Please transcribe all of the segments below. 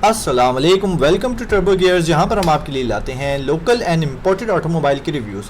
अस्सलाम वालेकुम, welcome to turbo gears, जहां पर हम आपके लिए लाते हैं लोकल एंड इम्पोर्टेड ऑटोमोबाइल के रिव्यूज़।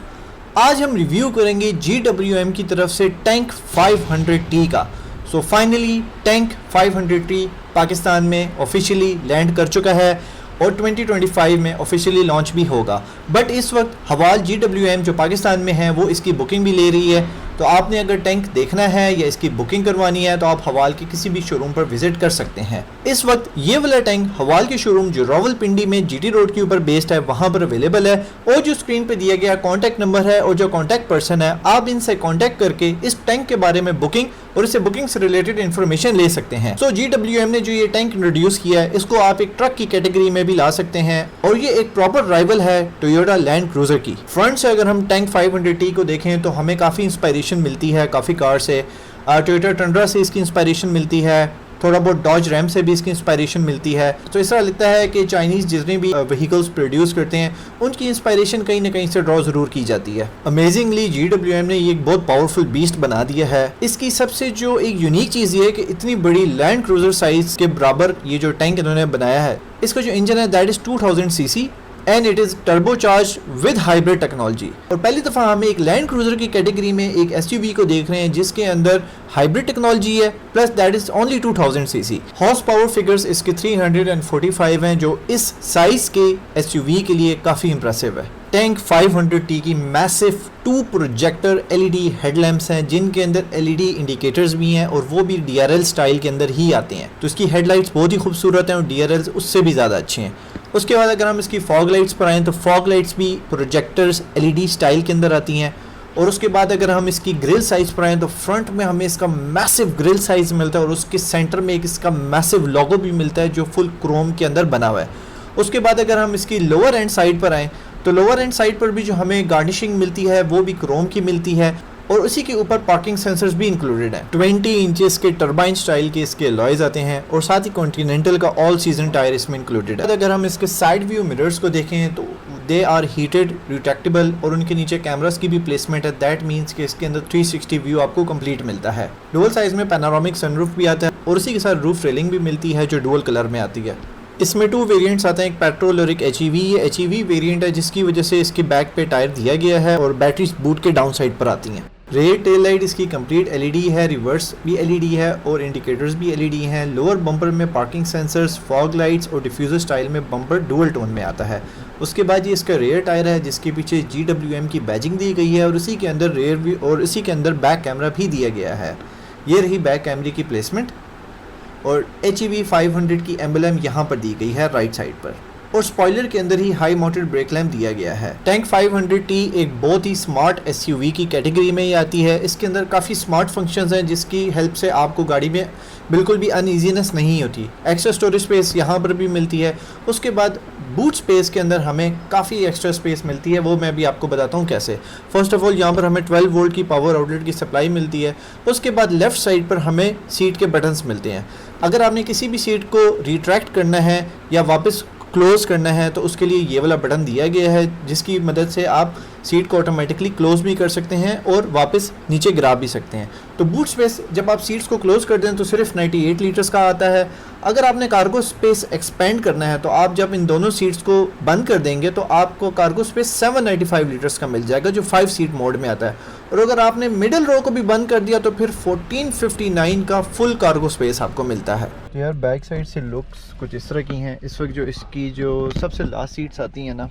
आज हम रिव्यू करेंगे GWM की तरफ से टैंक 500T का। So finally tank 500T Pakistan में ऑफिशियली लैंड कर चुका है और 2025 में ऑफिशियली लॉन्च भी होगा। बट इस वक्त हवाल GWM जो पाकिस्तान में है वो इसकी बुकिंग भी ले रही है। तो आपने अगर टैंक देखना है या इसकी बुकिंग करवानी है तो आप हवाल के किसी भी शोरूम पर विजिट कर सकते हैं। इस वक्त ये वाला टैंक हवाल के शोरूम जो रावलपिंडी में GT रोड के ऊपर बेस्ड है वहां पर अवेलेबल है। और जो स्क्रीन पे दिया गया कॉन्टैक्ट नंबर है और जो कॉन्टैक्ट पर्सन है, आप इनसे कॉन्टैक्ट करके इस टैंक के बारे में बुकिंग और इससे बुकिंग से रिलेटेड इन्फॉर्मेशन ले सकते हैं। सो GWM ने जो ये टैंक इंट्रोड्यूस किया है इसको आप एक ट्रक की कैटेगरी में भी ला सकते हैं और ये एक प्रॉपर राइवल है टोयोटा लैंड क्रूजर की। फ्रंट से अगर हम टैंक 500T को देखें तो हमें काफ़ी इंस्पायरेशन मिलती है काफ़ी कार से। टोयोटा टंड्रा से इसकी इंस्पायरेशन मिलती है, थोड़ा बहुत डॉज रैम से भी इसकी इंस्पायरेशन मिलती है। तो ऐसा लगता है कि चाइनीज़ जितने भी व्हीकल्स प्रोड्यूस करते हैं उनकी इंस्पायरेशन कहीं ना कहीं से ड्रॉ ज़रूर की जाती है। अमेजिंगली GWM ने ये एक बहुत पावरफुल बीस्ट बना दिया है। इसकी सबसे जो एक यूनिक चीज़ ये है कि इतनी बड़ी लैंड क्रूजर साइज के बराबर ये जो टैंक इन्होंने बनाया है, इसका जो इंजन है that is 2000 cc and it is turbocharge with hybrid technology. और पहली दफ़ा हम एक लैंड क्रूजर की कैटेगरी में एक SUV को देख रहे हैं जिसके अंदर हाइब्रिड टेक्नोलॉजी है, plus that is only 2000 cc। Horse power figures इसके 345 हैं जो इस साइज के SUV के लिए काफ़ी इंप्रेसिव है। टैंक 500T की मैसिव 2 प्रोजेक्टर LED हेडलैम्प्स हैं जिनके अंदर LED इंडिकेटर्स भी हैं और वो भी DRL स्टाइल के अंदर ही आते हैं। तो इसकी हेडलाइट्स बहुत ही खूबसूरत हैं और DRLs उससे भी ज़्यादा अच्छे हैं। उसके बाद अगर हम इसकी फॉग लाइट्स पर आएँ तो फॉग लाइट्स भी प्रोजेक्टर्स LED स्टाइल के अंदर आती हैं। और उसके बाद अगर हम इसकी ग्रिल साइज़ पर आएँ तो फ्रंट में हमें इसका मैसिव ग्रिल साइज़ मिलता है और उसके सेंटर में एक इसका मैसिव लोगो भी मिलता है जो फुल क्रोम के अंदर बना हुआ है। उसके बाद अगर हम इसकी लोअर एंड साइड पर आएँ तो लोअर एंड साइड पर भी जो हमें गार्निशिंग मिलती है वो भी क्रोम की मिलती है और उसी के ऊपर पार्किंग सेंसर्स भी इंक्लूडेड हैं। 20 इंचेस के टर्बाइन स्टाइल के इसके अलॉयज आते हैं और साथ ही कॉन्टिनेंटल का ऑल सीजन टायर इसमें इंक्लूडेड है। अगर हम इसके साइड व्यू मिरर्स को देखें तो दे आर हीटेड, रिट्रैक्टेबल और उनके नीचे कैमरास की भी प्लेसमेंट है। दैट मीन्स कि इसके अंदर 360 व्यू आपको कंप्लीट मिलता है। डुअल साइज में पैनोरामिक सनरूफ भी आता है और उसी के साथ रूफ रेलिंग भी मिलती है जो डुअल कलर में आती है। इसमें 2 वेरिएंट्स आते हैं, एक पेट्रोल और एक HEV। ये HEV वेरिएंट है जिसकी वजह से इसके बैक पे टायर दिया गया है और बैटरीज बूट के डाउन साइड पर आती हैं। रेयर टेल लाइट इसकी कंप्लीट LED है, रिवर्स भी LED है और इंडिकेटर्स भी LED हैं। लोअर बम्पर में पार्किंग सेंसर्स, फॉग लाइट्स और डिफ्यूज़र स्टाइल में बम्पर डुअल टोन में आता है। उसके बाद ये इसका रेयर टायर है जिसके पीछे GWM की बैजिंग दी गई है और उसी के अंदर रेयर भी और इसी के अंदर बैक कैमरा भी दिया गया है। ये रही बैक कैमरे की प्लेसमेंट और HEV 500 की एम्बलम यहाँ पर दी गई है राइट साइड पर और स्पॉइलर के अंदर ही हाई माउंटेड ब्रेक लैम्प दिया गया है। टैंक 500T एक बहुत ही स्मार्ट SUV की कैटेगरी में ही आती है। इसके अंदर काफ़ी स्मार्ट फंक्शंस हैं जिसकी हेल्प से आपको गाड़ी में बिल्कुल भी अनईजीनेस नहीं होती। एक्स्ट्रा स्टोरेज स्पेस यहाँ पर भी मिलती है। उसके बाद बूट स्पेस के अंदर हमें काफ़ी एक्स्ट्रा स्पेस मिलती है, वो मैं भी आपको बताता हूँ कैसे। फर्स्ट ऑफ ऑल यहाँ पर हमें 12 वोल्ट की पावर आउटलेट की सप्लाई मिलती है। उसके बाद लेफ़्ट साइड पर हमें सीट के बटन्स मिलते हैं। अगर आपने किसी भी सीट को रिट्रैक्ट करना है या वापस क्लोज़ करना है तो उसके लिए ये वाला बटन दिया गया है जिसकी मदद से आप सीट को ऑटोमेटिकली क्लोज़ भी कर सकते हैं और वापस नीचे गिरा भी सकते हैं। तो बूट स्पेस जब आप सीट्स को क्लोज़ कर दें तो सिर्फ 98 लीटर्स का आता है। अगर आपने कार्गो स्पेस एक्सपेंड करना है तो आप जब इन दोनों सीट्स को बंद कर देंगे तो आपको कार्गो स्पेस 795 लीटर्स का मिल जाएगा जो 5 सीट मोड में आता है। और अगर आपने मिडिल रो को भी बंद कर दिया तो फिर 1459 का फुल कार्गो स्पेस आपको मिलता है। तो यार बैक साइड से लुक्स कुछ इस तरह की हैं। इस वक्त जो इसकी जो सबसे लास्ट सीट्स आती हैं ना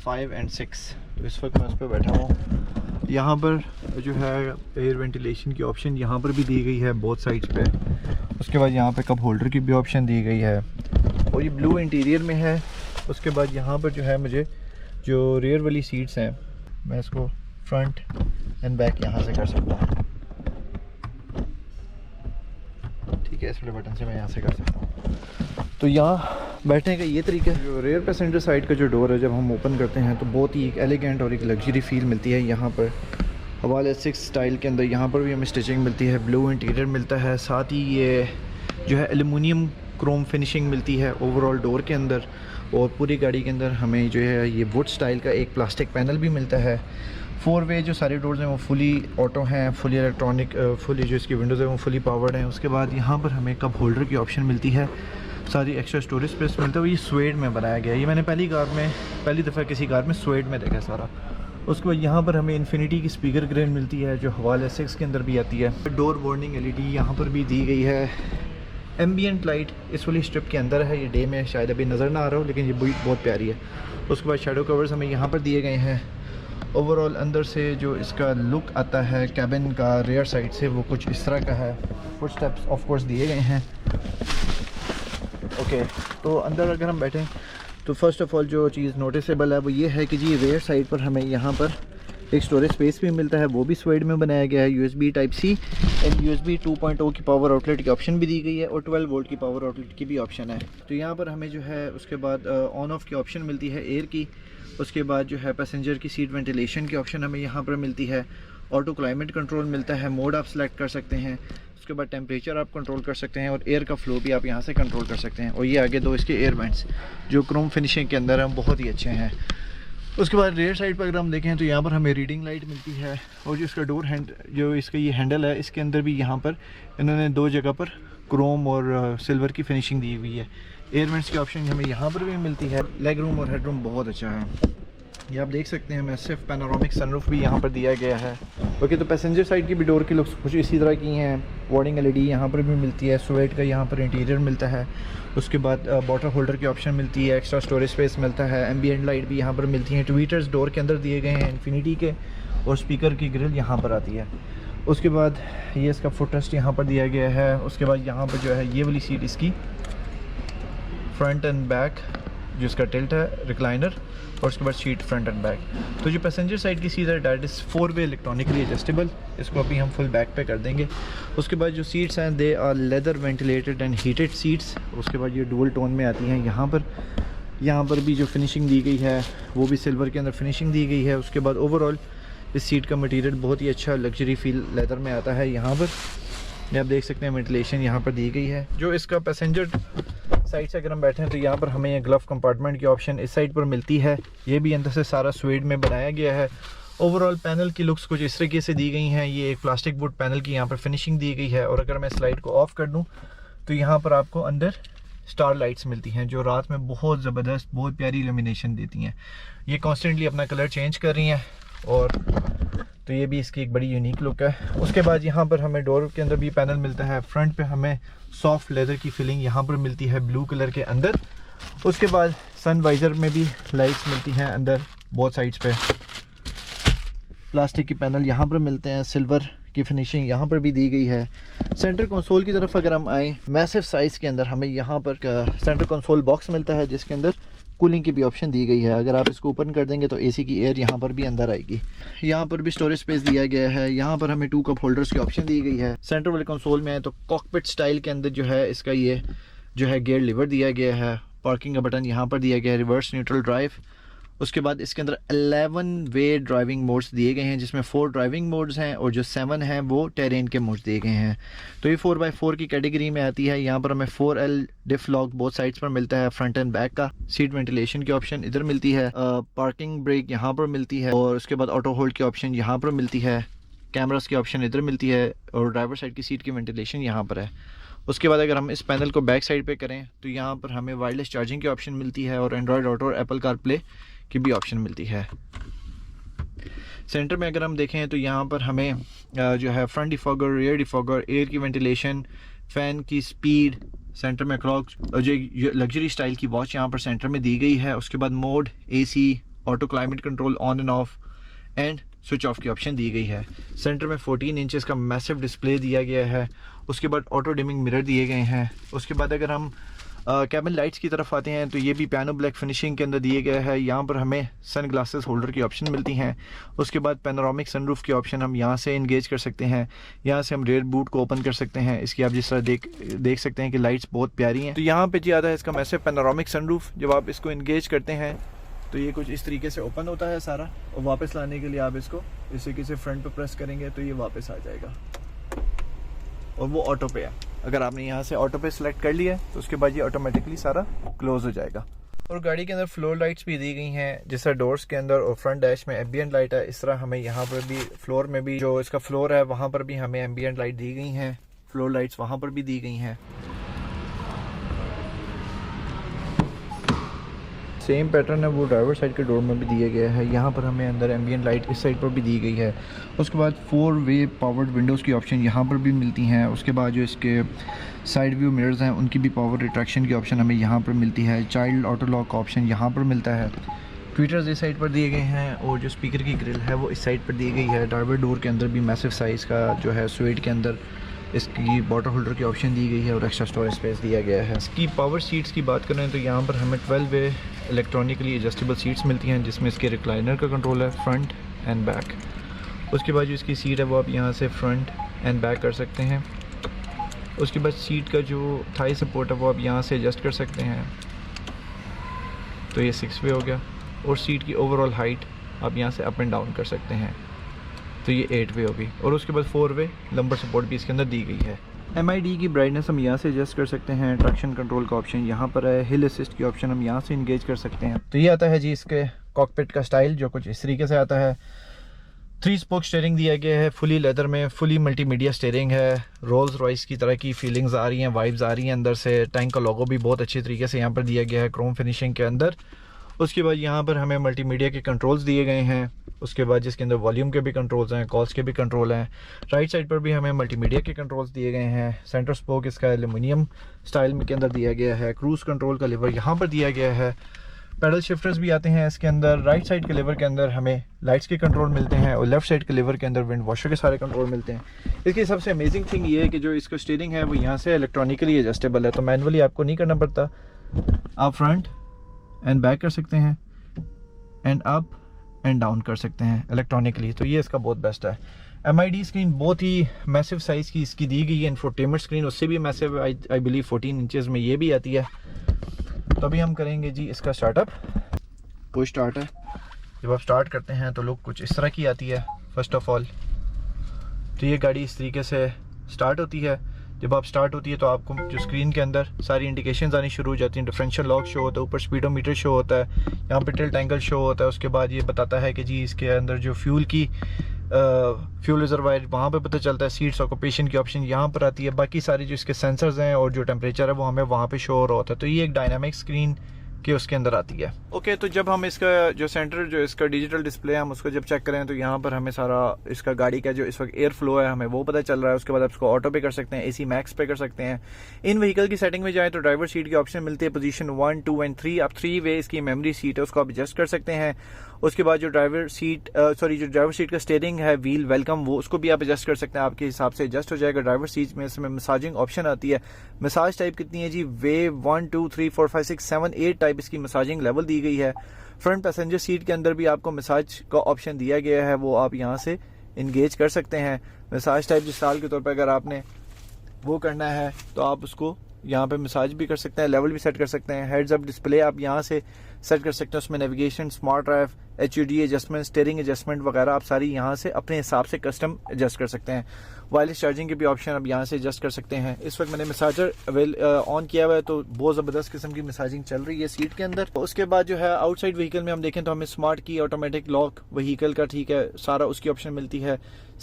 5 और 6, तो इस वक्त मैं उस पर बैठा हूँ। यहाँ पर जो है एयर वेंटिलेशन की ऑप्शन यहाँ पर भी दी गई है बोथ साइड्स पे। उसके बाद यहाँ पे कप होल्डर की भी ऑप्शन दी गई है और ये ब्लू इंटीरियर में है। उसके बाद यहाँ पर जो है मुझे जो रियर वाली सीट्स हैं मैं इसको फ्रंट एंड बैक यहाँ से कर सकता हूँ। ठीक है, इस वाले बटन से मैं यहाँ से कर सकता हूँ। तो यहाँ बैठने का ये तरीका है। जो रेयर पैसेंजर साइड का जो डोर है जब हम ओपन करते हैं तो बहुत ही एक एलिगेंट और एक लग्जरी फील मिलती है। यहाँ पर हवाले 6 स्टाइल के अंदर यहाँ पर भी हमें स्टिचिंग मिलती है, ब्लू इंटीरियर मिलता है, साथ ही ये जो है एल्युमिनियम क्रोम फिनिशिंग मिलती है ओवरऑल डोर के अंदर। और पूरी गाड़ी के अंदर हमें जो है ये वुड स्टाइल का एक प्लास्टिक पैनल भी मिलता है। 4 वे जो सारे डोर्स हैं वो फुली ऑटो हैं, फुली इलेक्ट्रॉनिक, फुली जो इसकी विंडोज़ हैं वो फुली पावर्ड हैं। उसके बाद यहाँ पर हमें कप होल्डर की ऑप्शन मिलती है सारी एक्स्ट्रा स्टोरेज स्पेस मिलता है। ये स्वेड में बनाया गया है, ये मैंने पहली दफ़ा किसी कार में स्वेड में देखा सारा। उसके बाद यहाँ पर हमें इन्फिनिटी की स्पीकर ग्रिल मिलती है जो हवाले 6 के अंदर भी आती है। डोर वार्निंग LED यहाँ पर भी दी गई है। एम्बियंट लाइट इस वाली स्ट्रिप के अंदर है, ये डे में शायद अभी नज़र ना आ रहा हो, लेकिन ये बहुत प्यारी है। उसके बाद शेडो कवर्स हमें यहाँ पर दिए गए हैं। ओवरऑल अंदर से जो इसका लुक आता है कैबिन का रेयर साइड से वो कुछ इस तरह का है। फुट स्टेप्स ऑफ कोर्स दिए गए हैं। ओके, तो अंदर अगर हम बैठें तो फर्स्ट ऑफ़ ऑल जो चीज़ नोटिसेबल है वो ये है कि जी रेयर साइड पर हमें यहाँ पर एक स्टोरेज स्पेस भी मिलता है, वो भी स्वेड में बनाया गया है। USB Type-C एंड USB 2.0 की पावर आउटलेट की ऑप्शन भी दी गई है और 12 वोल्ट की पावर आउटलेट की भी ऑप्शन है। तो यहाँ पर हमें जो है उसके बाद ऑन ऑफ की ऑप्शन मिलती है एयर की। उसके बाद जो है पैसेंजर की सीट वेंटिलेशन की ऑप्शन हमें यहाँ पर मिलती है। ऑटो क्लाइमेट कंट्रोल मिलता है, मोड आप सेलेक्ट कर सकते हैं। उसके बाद टेम्परेचर आप कंट्रोल कर सकते हैं और एयर का फ्लो भी आप यहाँ से कंट्रोल कर सकते हैं। और ये आगे 2 इसके एयर वेंट्स जो क्रोम फिनिशिंग के अंदर हैं बहुत ही अच्छे हैं। उसके बाद रेयर साइड पर अगर हम देखें तो यहाँ पर हमें रीडिंग लाइट मिलती है और जो इसका डोर जो इसका ये हैंडल है इसके अंदर भी यहाँ पर इन्होंने 2 जगह पर क्रोम और सिल्वर की फिनिशिंग दी हुई है। एयर वेंट्स की ऑप्शन हमें यहाँ पर भी मिलती है। लेग रूम और हेड रूम बहुत अच्छा है। ये आप देख सकते हैं मैसिव पैनोरामिक सनरूफ भी यहाँ पर दिया गया है। ओके, तो पैसेंजर साइड की भी डोर की लुक्स कुछ इसी तरह की हैं। वार्निंग LED यहाँ पर भी मिलती है। स्वेड का यहाँ पर इंटीरियर मिलता है। उसके बाद बॉटल होल्डर की ऑप्शन मिलती है, एक्स्ट्रा स्टोरेज स्पेस मिलता है। एम्बियंट लाइट भी यहाँ पर मिलती हैं। ट्वीटर्स डोर के अंदर दिए गए हैं इन्फिनिटी के और स्पीकर की ग्रिल यहाँ पर आती है। उसके बाद ये इसका फुटरेस्ट यहाँ पर दिया गया है। उसके बाद यहाँ पर जो है ये वाली सीट इसकी फ्रंट एंड बैक जो इसका टिल्ट है रिक्लाइनर और उसके बाद सीट फ्रंट एंड बैक। तो जो पैसेंजर साइड की सीट है डैट इज़ 4-वे इलेक्ट्रॉनिकली एडजस्टेबल। इसको अभी हम फुल बैक पे कर देंगे। उसके बाद जो सीट्स हैं they are leather ventilated and heated seats. उसके बाद ये डुअल टोन में आती हैं। यहाँ पर भी जो फिनिशिंग दी गई है वो भी सिल्वर के अंदर फिनिशिंग दी गई है। उसके बाद ओवरऑल इस सीट का मटीरियल बहुत ही अच्छा लग्जरी फील लेदर में आता है। यहाँ पर आप देख सकते हैं वेंटिलेशन यहाँ पर दी गई है। जो इसका पैसेंजर साइड से अगर हम बैठे हैं तो यहाँ पर हमें ये ग्लव कंपार्टमेंट की ऑप्शन इस साइड पर मिलती है। ये भी अंदर से सारा स्वेड में बनाया गया है। ओवरऑल पैनल की लुक्स कुछ इस तरीके से दी गई हैं। ये एक प्लास्टिक वुड पैनल की यहाँ पर फिनिशिंग दी गई है। और अगर मैं स्लाइड को ऑफ कर दूँ तो यहाँ पर आपको अंदर स्टार लाइट्स मिलती हैं जो रात में बहुत ज़बरदस्त बहुत प्यारी इल्यूमिनेशन देती हैं। ये कॉन्स्टेंटली अपना कलर चेंज कर रही हैं और तो ये भी इसकी एक बड़ी यूनिक लुक है। उसके बाद यहाँ पर हमें डोर के अंदर भी पैनल मिलता है। फ्रंट पे हमें सॉफ्ट लेदर की फिलिंग यहाँ पर मिलती है ब्लू कलर के अंदर। उसके बाद सन वाइज़र में भी लाइट्स मिलती हैं अंदर बहुत साइड्स पे। प्लास्टिक की पैनल यहाँ पर मिलते हैं, सिल्वर की फिनिशिंग यहाँ पर भी दी गई है। सेंटर कंसोल की तरफ अगर हम आएँ मैसिव साइज़ के अंदर हमें यहाँ पर सेंटर कंसोल बॉक्स मिलता है जिसके अंदर कूलिंग की भी ऑप्शन दी गई है। अगर आप इसको ओपन कर देंगे तो AC की एयर यहाँ पर भी अंदर आएगी। यहाँ पर भी स्टोरेज स्पेस दिया गया है। यहाँ पर हमें 2 कप होल्डर्स की ऑप्शन दी गई है। सेंटर वाले कंसोल में है तो कॉकपिट स्टाइल के अंदर जो है इसका ये जो है गियर लीवर दिया गया है। पार्किंग का बटन यहाँ पर दिया गया है, रिवर्स न्यूट्रल ड्राइव। उसके बाद इसके अंदर 11-वे ड्राइविंग मोड्स दिए गए हैं जिसमें 4 ड्राइविंग मोड्स हैं और जो 7 हैं वो टेरेन के मोड्स दिए गए हैं। तो ये 4x4 की कैटेगरी में आती है। यहाँ पर हमें 4L डिफ लॉक बोथ साइड्स पर मिलता है, फ्रंट एंड बैक का। सीट वेंटिलेशन की ऑप्शन इधर मिलती है। पार्किंग ब्रेक यहाँ पर मिलती है और उसके बाद ऑटो होल्ड की ऑप्शन यहाँ पर मिलती है। कैमरास की ऑप्शन इधर मिलती है और ड्राइवर साइड की सीट की वेंटिलेशन यहाँ पर है। उसके बाद अगर हम इस पैनल को बैक साइड पे करें तो यहाँ पर हमें वायरलेस चार्जिंग की ऑप्शन मिलती है और एंड्रॉयड ऑटो और एप्पल कारप्ले की भी ऑप्शन मिलती है। सेंटर में अगर हम देखें तो यहाँ पर हमें जो है front defogger, rear defogger, air की वेंटिलेशन, फ़ैन की स्पीड, सेंटर में क्लॉक, जो लग्जरी स्टाइल की वॉच यहाँ पर सेंटर में दी गई है। उसके बाद mode, AC, auto climate control on end of and switch off की ऑप्शन दी गई है। सेंटर में 14 इंचेस का मैसिव डिस्प्ले दिया गया है। उसके बाद ऑटो डिमिंग मिरर दिए गए हैं। उसके बाद अगर हम कैबिन लाइट्स की तरफ आते हैं तो ये भी पियानो ब्लैक फिनिशिंग के अंदर दिए गया है। यहाँ पर हमें सन ग्लासेस होल्डर की ऑप्शन मिलती हैं। उसके बाद पैनोरामिक सनरूफ की ऑप्शन हम यहाँ से इंगेज कर सकते हैं। यहाँ से हम रेयर बूट को ओपन कर सकते हैं। इसकी आप जिस तरह देख सकते हैं कि लाइट्स बहुत प्यारी हैं। तो यहाँ पे जी आता है इसका मैसिव पैनोरामिक सनरूफ। जब आप इसको इंगेज करते हैं तो ये कुछ इस तरीके से ओपन होता है सारा और वापस लाने के लिए आप इसको इस तरीके से फ्रंट पे प्रेस करेंगे तो ये वापस आ जाएगा और वो ऑटो पे है। अगर आपने यहाँ से ऑटो पे सिलेक्ट कर लिया तो उसके बाद ये ऑटोमेटिकली सारा क्लोज हो जाएगा। और गाड़ी के अंदर फ्लोर लाइट्स भी दी गई हैं जिस तरह डोर्स के अंदर और फ्रंट डैश में एम्बियंट लाइट है। इस तरह हमें यहाँ पर भी फ्लोर में भी जो इसका फ्लोर है वहाँ पर भी हमें एम्बियंट लाइट दी गई हैं। फ्लोर लाइट्स वहाँ पर भी दी गई हैं। सेम पैटर्न है वो ड्राइवर साइड के डोर में भी दिया गया है। यहाँ पर हमें अंदर एम्बियंट लाइट इस साइड पर भी दी गई है। उसके बाद 4 वे पावर्ड विंडोज़ की ऑप्शन यहाँ पर भी मिलती हैं। उसके बाद जो इसके साइड व्यू मिरर्स हैं उनकी भी पावर रिट्रैक्शन की ऑप्शन हमें यहाँ पर मिलती है। चाइल्ड ऑटो लॉक का ऑप्शन यहाँ पर मिलता है। ट्विटर्स इस साइड पर दिए गए हैं और जो स्पीकर की ग्रिल है वो इस साइड पर दी गई है। ड्राइवर डोर के अंदर भी मैसिव साइज़ का जो है स्वेट के अंदर इसकी बॉटल होल्डर की ऑप्शन दी गई है और एक्स्ट्रा स्टोरेज स्पेस दिया गया है। इसकी पावर सीट्स की बात करें तो यहाँ पर हमें 12 वे इलेक्ट्रॉनिकली एडजस्टेबल सीट्स मिलती हैं जिसमें इसके रिक्लाइनर का कंट्रोल है फ्रंट एंड बैक। उसके बाद जो इसकी सीट है वो आप यहाँ से फ्रंट एंड बैक कर सकते हैं। उसके बाद सीट का जो थाई सपोर्ट है वो आप यहाँ से एडजस्ट कर सकते हैं, तो ये 6 वे हो गया। और सीट की ओवरऑल हाइट आप यहाँ से अप एंड डाउन कर सकते हैं, तो ये 8 वे होगी। और उसके बाद 4 वे लंबर सपोर्ट भी इसके अंदर दी गई है। MID की ब्राइटनेस हम यहाँ से एडजस्ट कर सकते हैं। ट्रैक्शन कंट्रोल का ऑप्शन यहाँ पर है। हिल असिस्ट की ऑप्शन हम यहाँ से इंगेज कर सकते हैं। तो ये आता है जी इसके कॉकपिट का स्टाइल जो कुछ इस तरीके से आता है। 3 स्पोक स्टीयरिंग दिया गया है फुली लेदर में, फुली मल्टीमीडिया स्टीयरिंग है। रोल्स रॉयस की तरह की फीलिंग्स आ रही हैं, वाइब्स आ रही हैं अंदर से। टैंक का लोगो भी बहुत अच्छी तरीके से यहाँ पर दिया गया है क्रोम फिनिशिंग के अंदर। उसके बाद यहाँ पर हमें मल्टीमीडिया के कंट्रोल्स दिए गए हैं। उसके बाद जिसके अंदर वॉल्यूम के भी कंट्रोल्स हैं, कॉल्स के भी कंट्रोल हैं। राइट साइड पर भी हमें मल्टीमीडिया के कंट्रोल्स दिए गए हैं। सेंटर स्पोक इसका एल्युमिनियम स्टाइल में के अंदर दिया गया है। क्रूज़ कंट्रोल का लीवर यहाँ पर दिया गया है। पैडल शिफ्टर्स भी आते हैं इसके अंदर। राइट साइड के लीवर के अंदर हमें लाइट्स के कंट्रोल मिलते हैं और लेफ्ट साइड के लीवर के अंदर विंड वॉशर के सारे कंट्रोल मिलते हैं। इसकी सबसे अमेजिंग थिंग ये है कि जो इसका स्टीयरिंग है वो यहाँ से इलेक्ट्रॉनिकली एडजस्टेबल है, तो मैनुअली आपको नहीं करना पड़ता। आप फ्रंट एंड बैक कर सकते हैं एंड अप एंड डाउन कर सकते हैं इलेक्ट्रॉनिकली, तो ये इसका बहुत बेस्ट है। MID स्क्रीन बहुत ही मैसिव साइज़ की इसकी दी गई है। इंफोटेनमेंट स्क्रीन उससे भी मैसिव आई बिलीव 14 इंचेस में ये भी आती है। तो अभी हम करेंगे जी इसका स्टार्टअप। पुश स्टार्ट है। जब आप स्टार्ट करते हैं तो लुक कुछ इस तरह की आती है। फर्स्ट ऑफ ऑल तो ये गाड़ी इस तरीके से स्टार्ट होती है। जब आप स्टार्ट होती है तो आपको जो स्क्रीन के अंदर सारी इंडिकेशंस आनी शुरू हो जाती हैं। डिफरेंशियल लॉक शो होता है, ऊपर स्पीडोमीटर शो होता है, यहाँ पे टिल्ट एंगल शो होता है। उसके बाद ये बताता है कि जी इसके अंदर जो फ्यूल रिजर्वायर वहाँ पे पता चलता है। सीट्स ऑक्यूपेशन की ऑप्शन यहाँ पर आती है। बाकी सारी जो इसके सेंसर्स हैं और जो टेम्परेचर है वो हमें वहाँ पे शो हो रहा होता है। तो ये एक डायनामिक स्क्रीन के उसके अंदर आती है। ओके, तो जब हम इसका जो सेंटर जो इसका डिजिटल डिस्प्ले है हम उसको जब चेक करें तो यहाँ पर हमें सारा इसका गाड़ी का जो इस वक्त एयर फ्लो है हमें वो पता चल रहा है। उसके बाद आप इसको ऑटो पे कर सकते हैं, AC मैक्स पे कर सकते हैं। इन व्हीकल की सेटिंग में जाए तो ड्राइवर सीट की ऑप्शन मिलती है पोजीशन 1, 2 एंड 3। आप 3 वे इसकी मेमोरी सीट है उसको आप एडजस्ट कर सकते हैं। उसके बाद जो ड्राइवर सीट का स्टीयरिंग है व्हील वेलकम वो उसको भी आप एडजस्ट कर सकते हैं, आपके हिसाब से एडजस्ट हो जाएगा। ड्राइवर सीट में इसमें मसाजिंग ऑप्शन आती है। मसाज टाइप कितनी है जी? वे 1, 2, 3, 4, 5, 6, 7, 8 टाइप इसकी मसाजिंग लेवल दी गई है। फ्रंट पैसेंजर सीट के अंदर भी आपको मसाज का ऑप्शन दिया गया है, वो आप यहाँ से इंगेज कर सकते हैं। मसाज टाइप जिसाल के तौर पर अगर आपने वो करना है तो आप उसको यहाँ पे मसाज भी कर सकते हैं, लेवल भी सेट कर सकते हैं। हेड्स अप डिस्प्ले आप यहाँ से सेट कर सकते हैं, उसमें navigation, smart drive, HUD adjustment, steering adjustment वगैरह आप सारी यहाँ से अपने हिसाब से कस्टम एडजस्ट कर सकते हैं। वायरलेस चार्जिंग के भी ऑप्शन आप यहाँ से एडजस्ट कर सकते हैं। इस वक्त मैंने मसाजर ऑन किया हुआ है तो बहुत ज़बरदस्त किस्म की मसाजिंग चल रही है सीट के अंदर। उसके बाद जो है आउटसाइड व्हीकल में हम देखें तो हमें स्मार्ट की, ऑटोमेटिक लॉक व्हीकल का, ठीक है, सारा उसकी ऑप्शन मिलती है।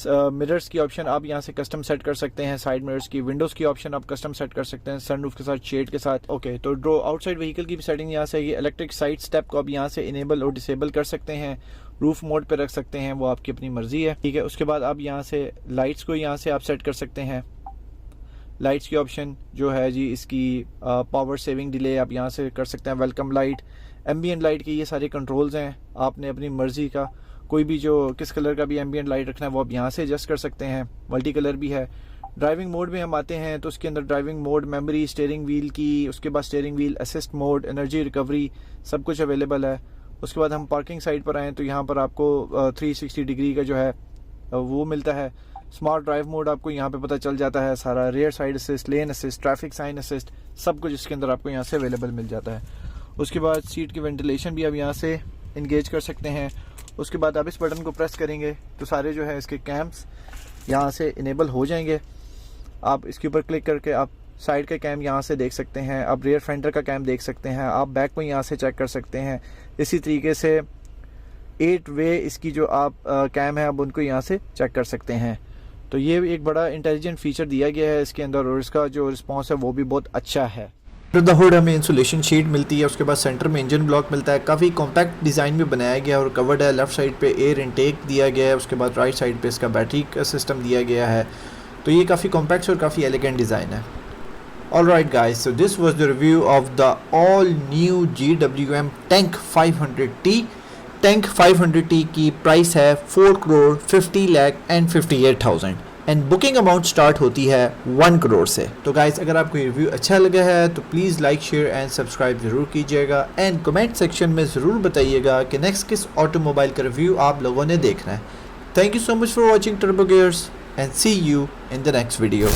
मिरर्स की ऑप्शन आप यहाँ से कस्टम सेट कर सकते हैं, साइड मिरर्स की, विंडोज़ की ऑप्शन आप कस्टम सेट कर सकते हैं सनरूफ के साथ, शेड के साथ। ओके, तो जो आउटसाइड व्हीकल की भी सेटिंग यहाँ से ये इलेक्ट्रिक साइड स्टेप को आप यहाँ से इनेबल और डिसेबल कर सकते हैं। रूफ मोड पे रख सकते हैं, वो आपकी अपनी मर्जी है, ठीक है। उसके बाद आप यहाँ से लाइट्स को यहाँ से आप सेट कर सकते हैं। लाइट्स की ऑप्शन जो है जी इसकी पावर सेविंग डिले आप यहाँ से कर सकते हैं। वेलकम लाइट, एम्बियंट लाइट की ये सारे कंट्रोल्स हैं, आपने अपनी मर्जी का कोई भी जो किस कलर का भी एम्बियंट लाइट रखना है वो आप यहाँ से एडजस्ट कर सकते हैं। मल्टी कलर भी है। ड्राइविंग मोड में हम आते हैं तो उसके अंदर driving mode, memory, steering wheel की, उसके बाद steering wheel assist mode, energy recovery, सब कुछ अवेलेबल है। उसके बाद हम पार्किंग साइड पर आएँ तो यहाँ पर आपको 360 डिग्री का जो है वो मिलता है। स्मार्ट ड्राइव मोड आपको यहाँ पे पता चल जाता है सारा। Rear side assist, lane assist, traffic sign assist, सब कुछ इसके अंदर आपको यहाँ से अवेलेबल मिल जाता है। उसके बाद सीट की वेंटिलेशन भी आप यहाँ से इंगेज कर सकते हैं। उसके बाद आप इस बटन को प्रेस करेंगे तो सारे जो है इसके कैम्स यहाँ से इनेबल हो जाएंगे। आप इसके ऊपर क्लिक करके आप साइड का कैम यहाँ से देख सकते हैं, आप रियर फेंडर का कैम देख सकते हैं, आप बैक को यहाँ से चेक कर सकते हैं। इसी तरीके से 8 वे इसकी जो आप कैम है आप उनको यहाँ से चेक कर सकते हैं। तो ये एक बड़ा इंटेलिजेंट फीचर दिया गया है इसके अंदर और इसका जो रिस्पॉन्स है वो भी बहुत अच्छा है। द हुड हमें इंसुलेशन शीट मिलती है, उसके बाद सेंटर में इंजन ब्लॉक मिलता है। काफ़ी कॉम्पैक्ट डिज़ाइन में बनाया गया और कवर्ड है। लेफ्ट साइड पे एयर इनटेक दिया गया है, उसके बाद राइट साइड पे इसका बैटरी का सिस्टम दिया गया है। तो ये काफ़ी कॉम्पैक्ट और काफ़ी एलिगेंट डिज़ाइन है। Alright guys, so this was the review of the all new GWM Tank 500T। Tank 500T की प्राइस है 4 crore 50 lakh and 58,000 and booking amount start होती है 1 करोड़ से। तो गाइस, अगर आपको ये रिव्यू अच्छा लगा है तो please like share and subscribe ज़रूर कीजिएगा एंड कमेंट सेक्शन में ज़रूर बताइएगा कि नेक्स्ट किस ऑटोमोबाइल का रिव्यू आप लोगों ने देखना है। Thank you so much for watching turbo gears and see you in the next video.